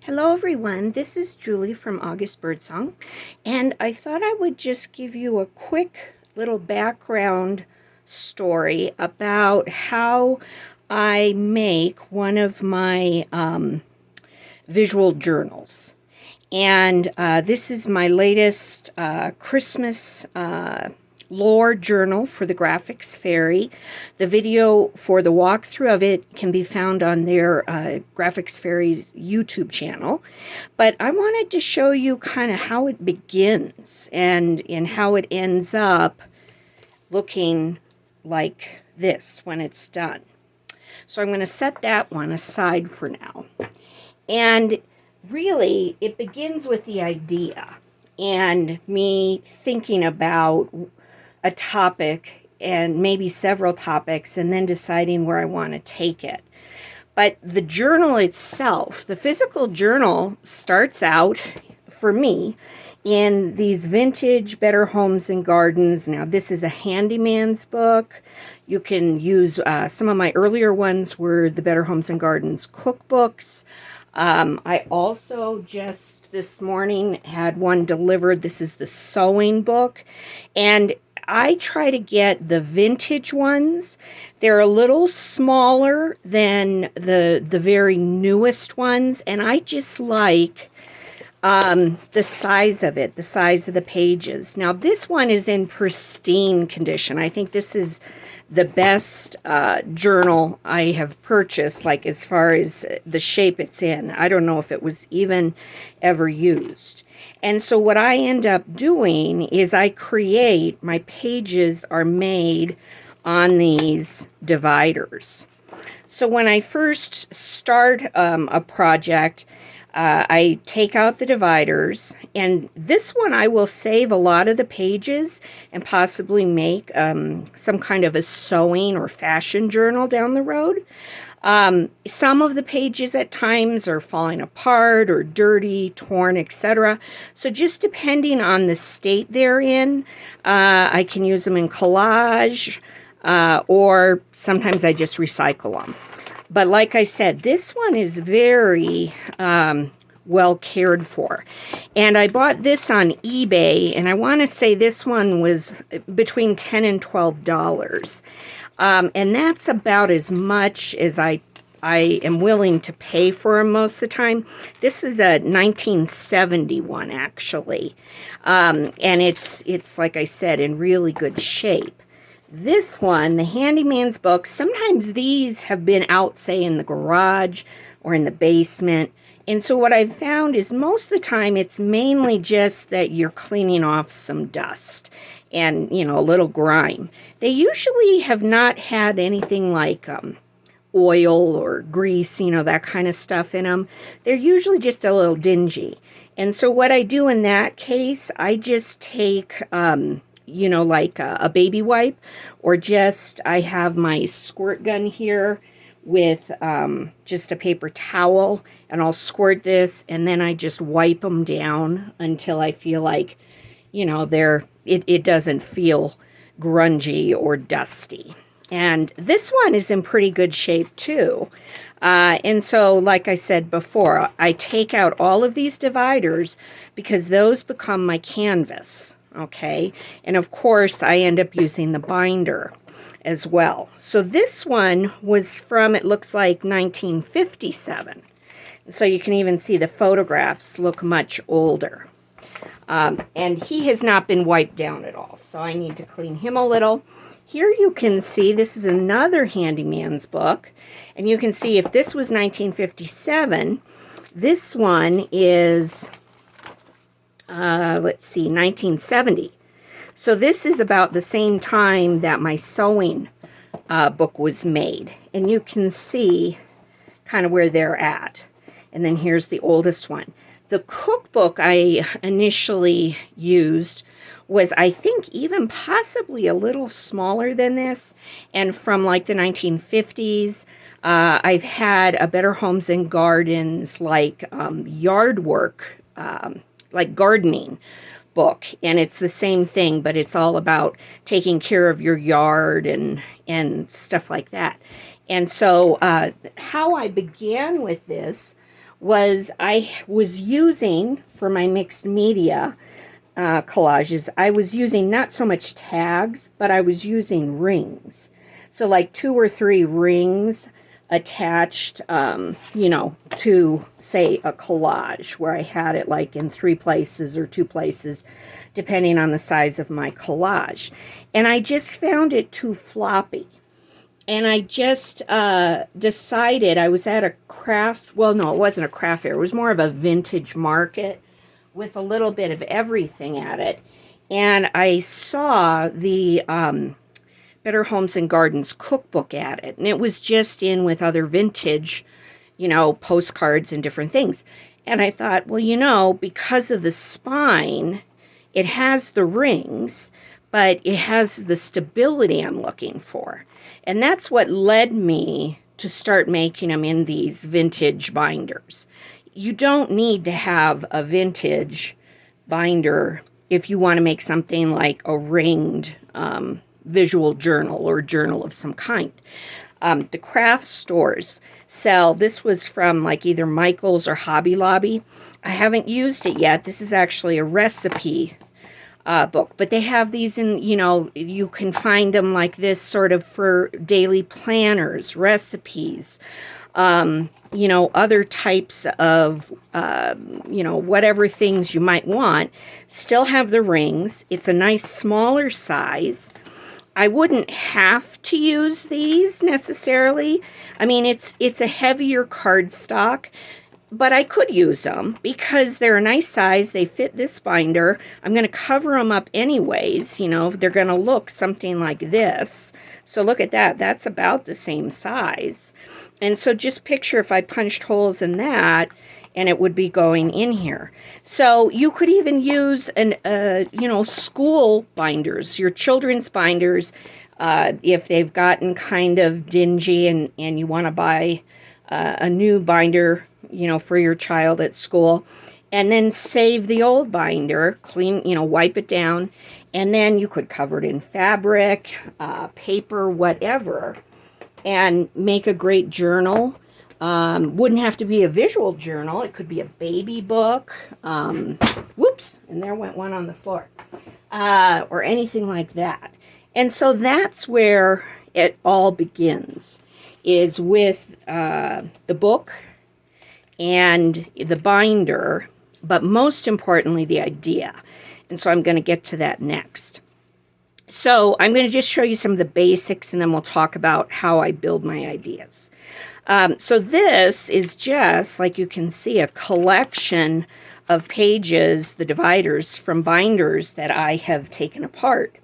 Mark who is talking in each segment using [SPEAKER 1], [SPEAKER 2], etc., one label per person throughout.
[SPEAKER 1] Hello everyone, this is Julie from August Birdsong, and I thought I would just give you a quick little background story about how I make one of my visual journals. And this is my latest Christmas lore journal for the Graphics Fairy. The video for the walkthrough of it can be found on their Graphics Fairy's YouTube channel. But I wanted to show you kind of how it begins and how it ends up looking like this when it's done. So I'm going to set that one aside for now. And really, it begins with the idea and me thinking about a topic and maybe several topics and then deciding where I want to take it. But the journal itself, the physical journal, starts out for me in these vintage Better Homes and Gardens. Now, this is a handyman's book. You can use some of my earlier ones were the Better Homes and Gardens cookbooks. I also just this morning had one delivered. This is the sewing book, and I try to get the vintage ones. They're a little smaller than the very newest ones, and I just like the size of it, the size of the pages. Now, this one is in pristine condition. I think this is the best journal I have purchased, like as far as the shape it's in. I don't know if it was even ever used. And so what I end up doing is I create, my pages are made on these dividers. So when I first start a project, I take out the dividers, and this one I will save a lot of the pages and possibly make some kind of a sewing or fashion journal down the road. Some of the pages at times are falling apart or dirty, torn, etc. So just depending on the state they're in, I can use them in collage, or sometimes I just recycle them. But like I said, this one is very well cared for. And I bought this on eBay, and I want to say this one was between $10 and $12. And that's about as much as I am willing to pay for them most of the time. This is a 1971, actually. And it's, like I said, in really good shape. This one, the Handyman's book, sometimes these have been out, say, in the garage or in the basement. And so what I've found is most of the time it's mainly just that you're cleaning off some dust and, a little grime. They usually have not had anything like oil or grease, that kind of stuff in them. They're usually just a little dingy. And so what I do in that case, I just take like a baby wipe, or just I have my squirt gun here with just a paper towel, and I'll squirt this, and then I just wipe them down until I feel like, it doesn't feel grungy or dusty. And this one is in pretty good shape too. And so, like I said before, I take out all of these dividers because those become my canvas. Okay, and of course I end up using the binder as well. So this one was from, it looks like 1957. So you can even see the photographs look much older. And he has not been wiped down at all, so I need to clean him a little. Here you can see, this is another handyman's book, and you can see if this was 1957, this one is 1970. So this is about the same time that my sewing book was made. And you can see kind of where they're at. And then here's the oldest one. The cookbook I initially used was, I think, even possibly a little smaller than this. And from like the 1950s, I've had a Better Homes and Gardens, like yard work, like gardening book, and it's the same thing, but it's all about taking care of your yard and stuff like that. And so how I began with this was I was using for my mixed media collages, I was using not so much tags, but I was using rings. So like 2 or 3 rings attached, to say a collage where I had it like in 3 places or 2 places, depending on the size of my collage. And I just found it too floppy. And I just decided, I was at a craft, well, no, it wasn't a craft fair. It was more of a vintage market with a little bit of everything at it. And I saw the Better Homes and Gardens cookbook at it. And it was just in with other vintage, postcards and different things. And I thought, well, because of the spine, it has the rings, but it has the stability I'm looking for. And that's what led me to start making them in these vintage binders. You don't need to have a vintage binder if you want to make something like a ringed visual journal or journal of some kind. The craft stores sell, this was from like either Michael's or Hobby Lobby. I haven't used it yet. This is actually a recipe book, but they have these in, you can find them like this sort of for daily planners, recipes, other types of, whatever things you might want. Still have the rings. It's a nice smaller size. I wouldn't have to use these necessarily. I mean, it's a heavier cardstock, but I could use them because they're a nice size. They fit this binder. I'm going to cover them up anyways. They're going to look something like this. So look at that. That's about the same size. And so just picture if I punched holes in that, and it would be going in here. So you could even use school binders, your children's binders, if they've gotten kind of dingy and you want to buy a new binder, for your child at school, and then save the old binder, clean, wipe it down, and then you could cover it in fabric, paper, whatever, and make a great journal. Wouldn't have to be a visual journal. It could be a baby book. Whoops, and there went one on the floor. Or anything like that. And so that's where it all begins, is with the book and the binder, but most importantly, the idea. And so I'm going to get to that next. So I'm going to just show you some of the basics, and then we'll talk about how I build my ideas. So this is just, like you can see, a collection of pages, the dividers from binders that I have taken apart.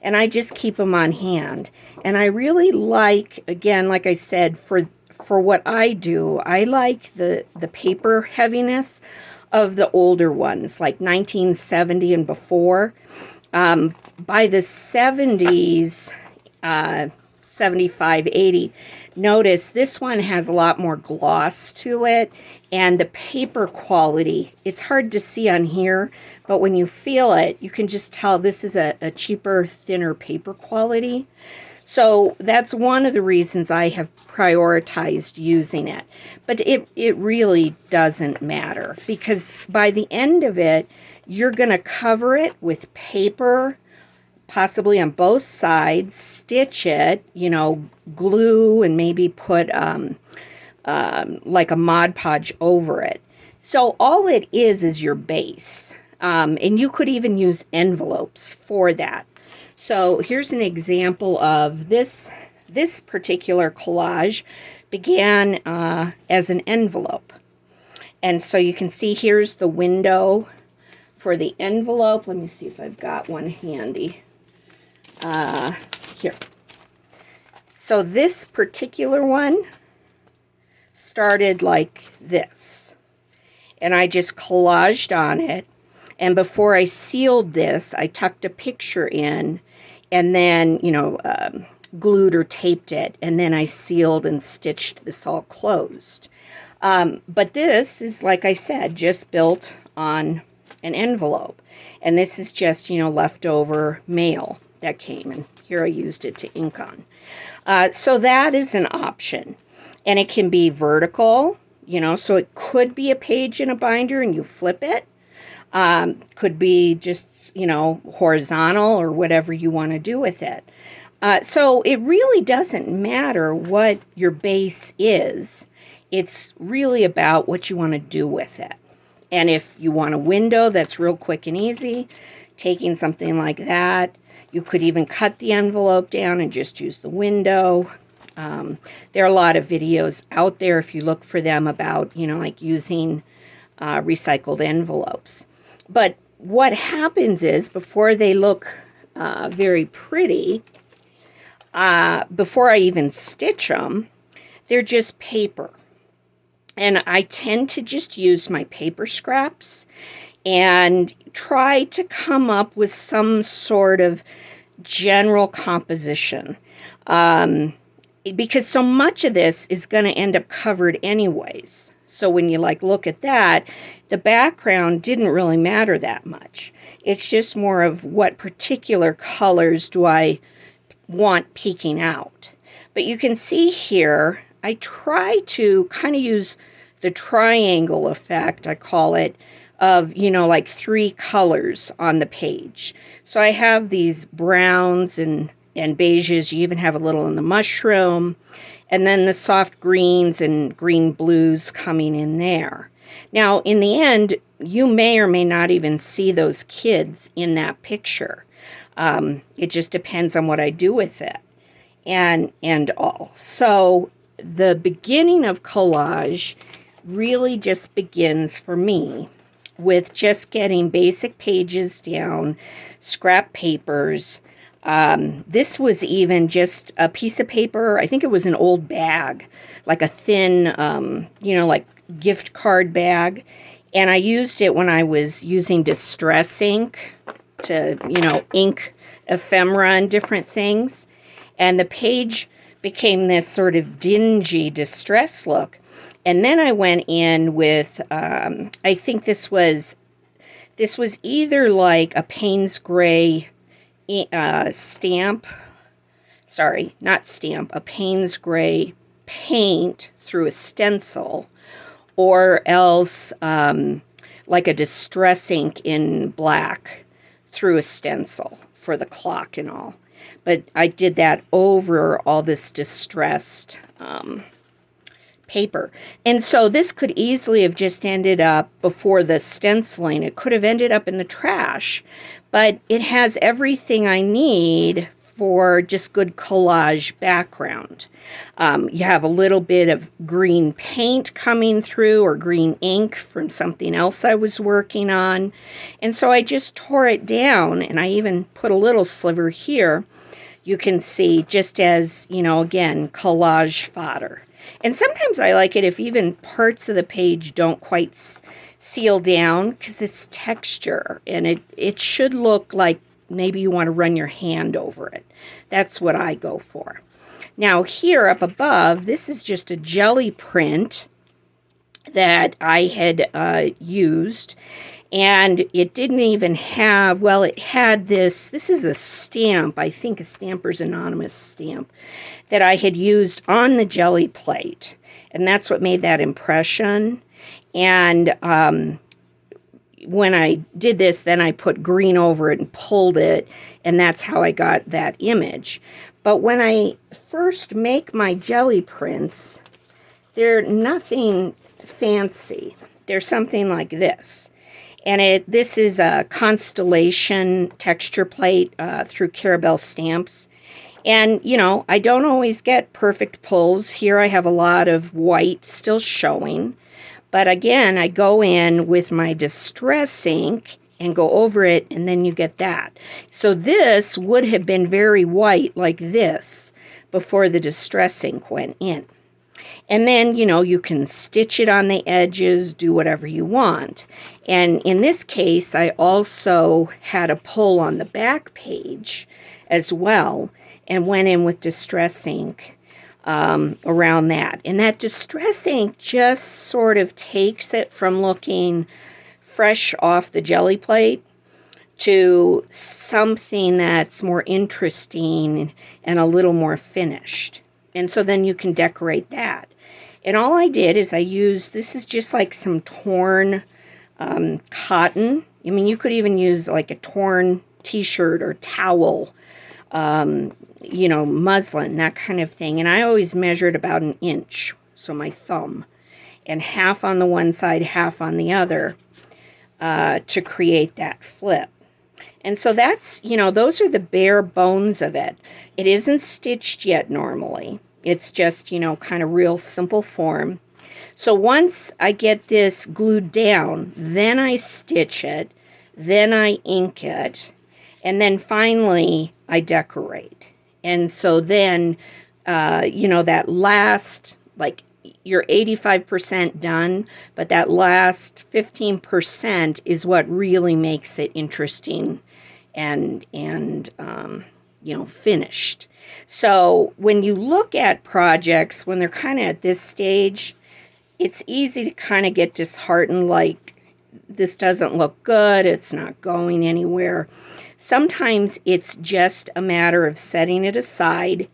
[SPEAKER 1] And I just keep them on hand. And I really like, again, like I said, for what I do, I like the paper heaviness of the older ones, like 1970 and before. By the 70s, 75, 80, notice this one has a lot more gloss to it, and the paper quality, it's hard to see on here, but when you feel it, you can just tell this is a cheaper, thinner paper quality. So that's one of the reasons I have prioritized using it. But it really doesn't matter, because by the end of it, you're going to cover it with paper, possibly on both sides, stitch it, glue, and maybe put like a Mod Podge over it. So all it is your base. And you could even use envelopes for that. So here's an example of this particular collage began as an envelope. And so you can see here's the window for the envelope. Let me see if I've got one handy. Here. So this particular one started like this. And I just collaged on it. And before I sealed this, I tucked a picture in and then, glued or taped it. And then I sealed and stitched this all closed. But this is, like I said, just built on an envelope. And this is just, leftover mail that came. And here I used it to ink on. So that is an option. And it can be vertical, So it could be a page in a binder and you flip it. Could be just, horizontal or whatever you want to do with it. So it really doesn't matter what your base is. It's really about what you want to do with it. And if you want a window that's real quick and easy, taking something like that, you could even cut the envelope down and just use the window. There are a lot of videos out there if you look for them about, like using recycled envelopes. But what happens is before they look very pretty, before I even stitch them, they're just paper. And I tend to just use my paper scraps and try to come up with some sort of general composition. Because so much of this is going to end up covered anyways. So when you look at that, the background didn't really matter that much. It's just more of what particular colors do I want peeking out. But you can see here, I try to kind of use the triangle effect, I call it, of, 3 colors on the page. So I have these browns and beiges. You even have a little in the mushroom. And then the soft greens and green blues coming in there. Now, in the end, you may or may not even see those kids in that picture. It just depends on what I do with it and all. So the beginning of collage really just begins for me with just getting basic pages down, scrap papers. This was even just a piece of paper. I think it was an old bag, like a thin, like gift card bag. And I used it when I was using distress ink to, ink ephemera and different things. And the page became this sort of dingy distress look. And then I went in with, I think this was either like a Payne's Gray a Payne's Gray paint through a stencil, or else like a distress ink in black through a stencil for the clock and all. But I did that over all this distressed paper. And so this could easily have just ended up before the stenciling. It could have ended up in the trash. But it has everything I need for just good collage background. You have a little bit of green paint coming through, or green ink from something else I was working on. And so I just tore it down, and I even put a little sliver here. You can see just as, again, collage fodder. And sometimes I like it if even parts of the page don't quite seal down, because it's texture, and it should look like maybe you want to run your hand over it. That's what I go for. Now here up above, this is just a jelly print that I had used, and it didn't even have, it had this is a stamp, I think a Stampers Anonymous stamp, that I had used on the jelly plate, and that's what made that impression. And when I did this, then I put green over it and pulled it, and that's how I got that image. But when I first make my jelly prints, they're nothing fancy. They're something like this. And this is a Constellation texture plate through Carabelle Stamps. And, I don't always get perfect pulls. Here I have a lot of white still showing. But again, I go in with my distress ink and go over it, and then you get that. So this would have been very white like this before the distress ink went in. And then, you can stitch it on the edges, do whatever you want. And in this case, I also had a pull on the back page as well, and went in with distress ink around that. And that distress ink just sort of takes it from looking fresh off the jelly plate to something that's more interesting and a little more finished. And so then you can decorate that. And all I did is I used, this is just like some torn cotton. I mean, you could even use like a torn t-shirt or towel, you know, muslin, that kind of thing. And I always measured about an inch, so my thumb, and half on the one side, half on the other, to create that flip. And so that's, you know, those are the bare bones of it. It isn't stitched yet normally. It's just, you know, kind of real simple form. So once I get this glued down, then I stitch it, then I ink it, and then finally I decorate. And so then, you know, that last, like, you're 85% done, but that last 15% is what really makes it interesting and you know, finished. So when you look at projects, when they're kind of at this stage, it's easy to kind of get disheartened, like, this doesn't look good, it's not going anywhere. Sometimes it's just a matter of setting it aside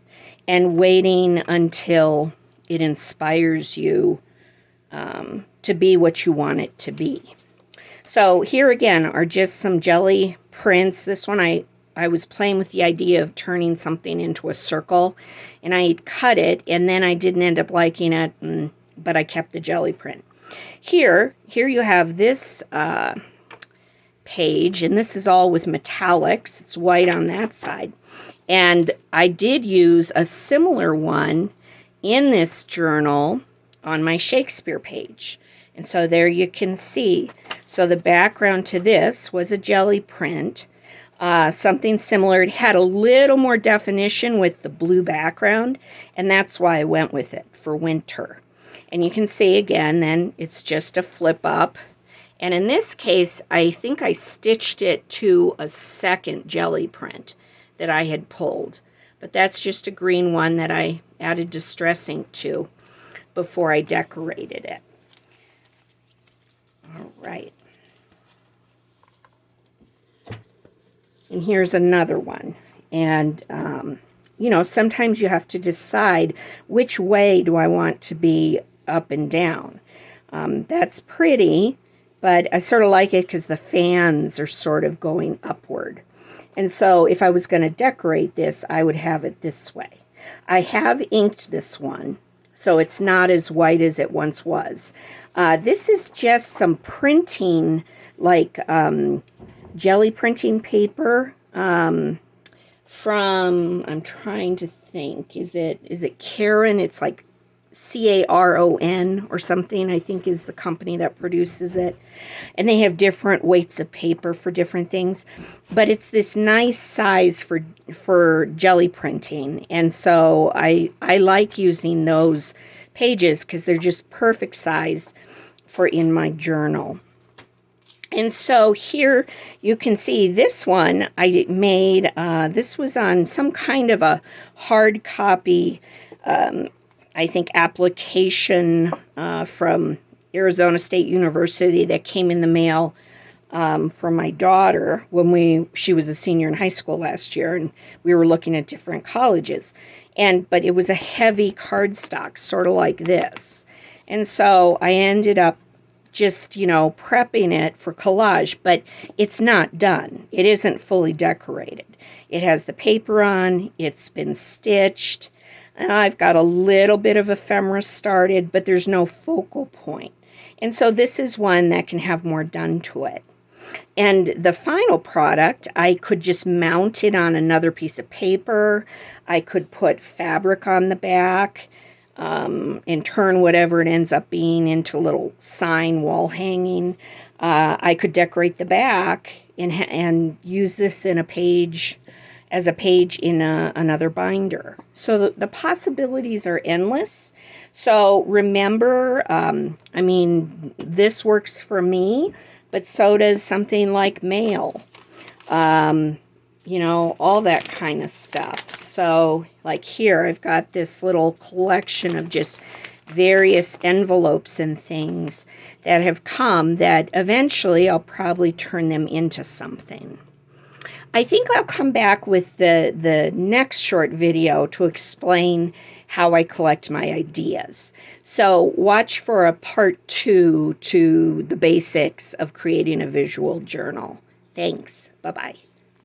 [SPEAKER 1] and waiting until it inspires you to be what you want it to be. So here again are just some jelly prints. This one I was playing with the idea of turning something into a circle, and I cut it, and then I didn't end up liking it, but I kept the jelly print. Here you have this page, and this is all with metallics. It's white on that side. And I did use a similar one in this journal on my Shakespeare page. And so there you can see. So the background to this was a jelly print, something similar. It had a little more definition with the blue background, and that's why I went with it for winter. And you can see again, then it's just a flip up. And in this case, I think I stitched it to a second jelly print that I had pulled. But that's just a green one that I added distressing to before I decorated it. All right. And here's another one. And, you know, sometimes you have to decide which way do I want to be up and down. That's pretty, but I sort of like it because the fans are sort of going upward. And so if I was going to decorate this, I would have it this way. I have inked this one, so it's not as white as it once was. This is just some printing, like jelly printing paper from, I'm trying to think, is it Caron? It's like Caron or something, I think is the company that produces it. And they have different weights of paper for different things. But it's this nice size for jelly printing. And so I like using those pages because they're just perfect size for in my journal. And so here you can see this one I made, this was on some kind of a hard copy, I think, application from Arizona State University that came in the mail for my daughter when she was a senior in high school last year, and we were looking at different colleges. But it was a heavy cardstock, sort of like this. And so I ended up just, you know, prepping it for collage, but it's not done. It isn't fully decorated. It has the paper on, it's been stitched. I've got a little bit of ephemera started, but there's no focal point. And so this is one that can have more done to it. And the final product, I could just mount it on another piece of paper. I could put fabric on the back and turn whatever it ends up being into a little sign wall hanging. I could decorate the back and use this in a page, as a page in another binder. So the possibilities are endless. So remember, I mean, this works for me, but so does something like mail, you know, all that kind of stuff. So like here, I've got this little collection of just various envelopes and things that have come that eventually I'll probably turn them into something. I think I'll come back with the next short video to explain how I collect my ideas. So watch for a part 2 to the basics of creating a visual journal. Thanks. Bye-bye.